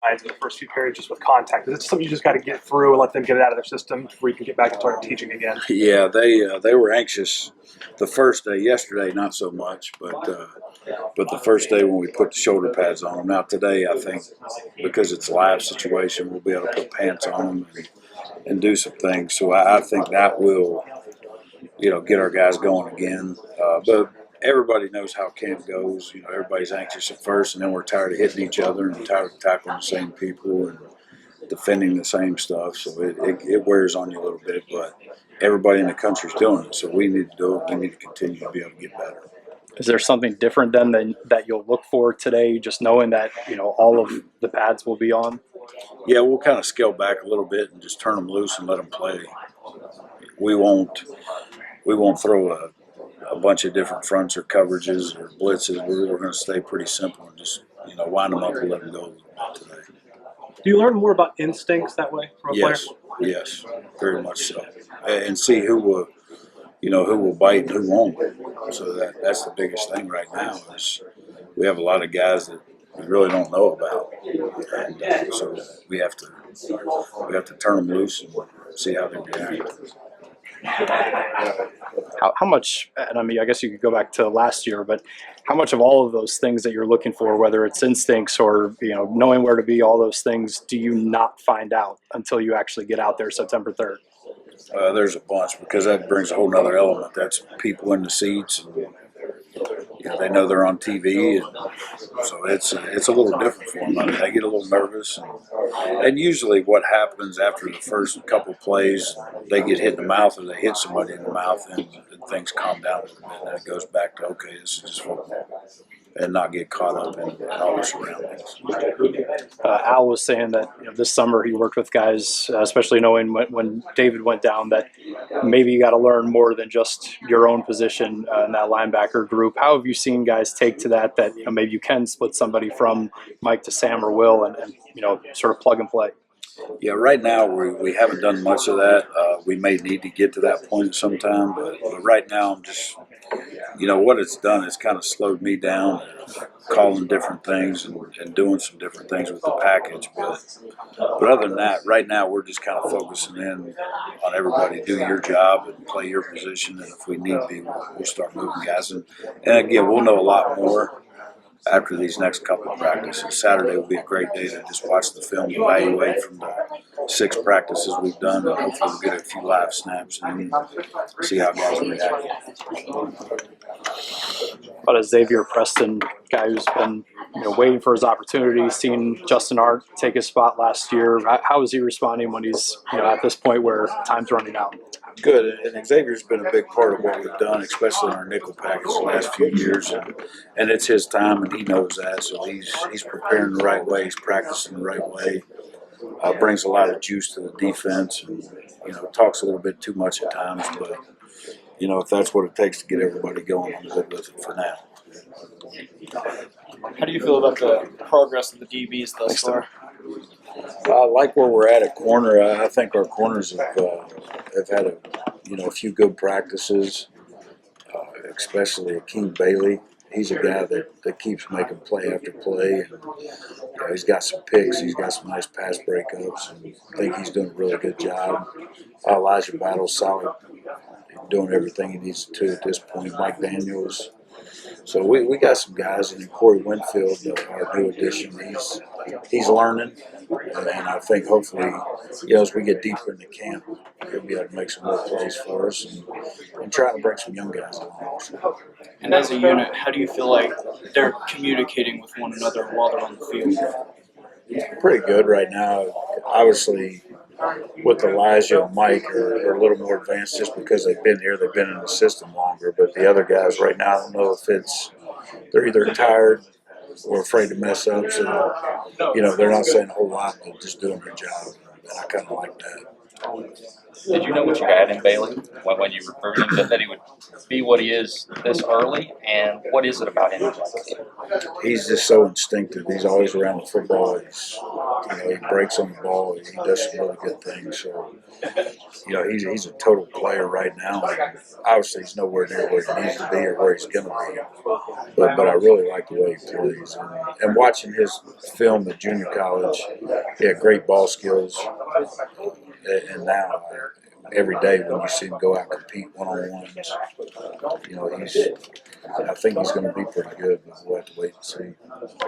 lines in the first few periods just with contact? Is it something you just got to get through and let them get it out of their system before you can get back and start teaching again? Yeah, they were anxious the first day. Yesterday, not so much, but the first day when we put the shoulder pads on them. Now today, I think because it's a live situation, we'll be able to put pants on them and do some things. So I think that will, get our guys going again. But everybody knows how camp goes. Everybody's anxious at first, and then we're tired of hitting each other and tired of tackling the same people and defending the same stuff. So it wears on you a little bit, but everybody in the country's doing it. So we need to do it. We need to continue to be able to get better. Is there something different then that you'll look for today, just knowing that all of the pads will be on? Yeah, we'll kind of scale back a little bit and just turn them loose and let them play. We won't throw a bunch of different fronts or coverages or blitzes. We're going to stay pretty simple and just wind them up and let them go a little bit today. Do you learn more about instincts that way from a player? Yes, very much so, and see who will bite and who won't. So that's the biggest thing right now is we have a lot of guys that we really don't know about, and so we have to turn them loose and see how they react. How much, and I guess you could go back to last year, but how much of all of those things that you're looking for, whether it's instincts or knowing where to be, all those things, do you not find out until you actually get out there September 3rd? There's a bunch, because that brings a whole nother element. That's people in the seats, and they know they're on TV, and so it's a little different for them. I mean, they get a little nervous, and usually what happens after the first couple plays, they get hit in the mouth or they hit somebody in the mouth, and things calm down a little bit, and then it goes back to, okay, this is just football, and not get caught up in all the surroundings. Al was saying that this summer he worked with guys, especially knowing when David went down, that maybe you got to learn more than just your own position in that linebacker group. How have you seen guys take to that maybe you can split somebody from Mike to Sam or Will and sort of plug and play? Yeah, right now we haven't done much of that. We may need to get to that point sometime, but right now I'm just, what it's done is kind of slowed me down, calling different things and doing some different things with the package. But other than that, right now we're just kind of focusing in on everybody, do your job and play your position, and if we need be, we'll start moving guys. And again, we'll know a lot more after these next couple of practices. Saturday will be a great day to just watch the film, evaluate from the 6 practices we've done, and hopefully we'll get a few live snaps and see how guys react. But as Xavier Preston, guy who's been waiting for his opportunity, seen Justin Hart take his spot last year, how is he responding when he's at this point where time's running out? Good, and Xavier's been a big part of what we've done, especially in our nickel package the last few years, and it's his time, and he knows that, so he's preparing the right way, he's practicing the right way, brings a lot of juice to the defense, and talks a little bit too much at times, but if that's what it takes to get everybody going, I'm good with it for now. How do you feel about the progress of the DBs thus far? I like where we're at corner. I think our corners have had a few good practices, especially Akeem Bailey. He's a guy that keeps making play after play, and he's got some picks. He's got some nice pass breakups, and I think he's doing a really good job. Elijah Battle's solid, doing everything he needs to at this point. Mike Daniels. So we got some guys, and Corey Winfield, our new addition, he's learning, and I think hopefully, as we get deeper into camp, he'll be able to make some more plays for us and trying to bring some young guys along. And as a unit, how do you feel like they're communicating with one another while they're on the field? Pretty good right now. Obviously, with Elijah and Mike are a little more advanced just because they've been here, they've been in the system longer. But the other guys right now, I don't know if they're either tired or afraid to mess up. So, they're not saying a whole lot, but just doing their job. And I kind of like that. Did you know what you had in Bailey when you recruited him, that he would be what he is this early? And what is it about him? He's just so instinctive. He's always around the football. He breaks on the ball. He does some really good things. So, he's a total player right now. And obviously, he's nowhere near where he needs to be or where he's going to be. But I really like the way he plays. And watching his film at junior college, he had great ball skills. And now, every day when you see him go out and compete one-on-ones, I think he's going to be pretty good. But we'll have to wait and see.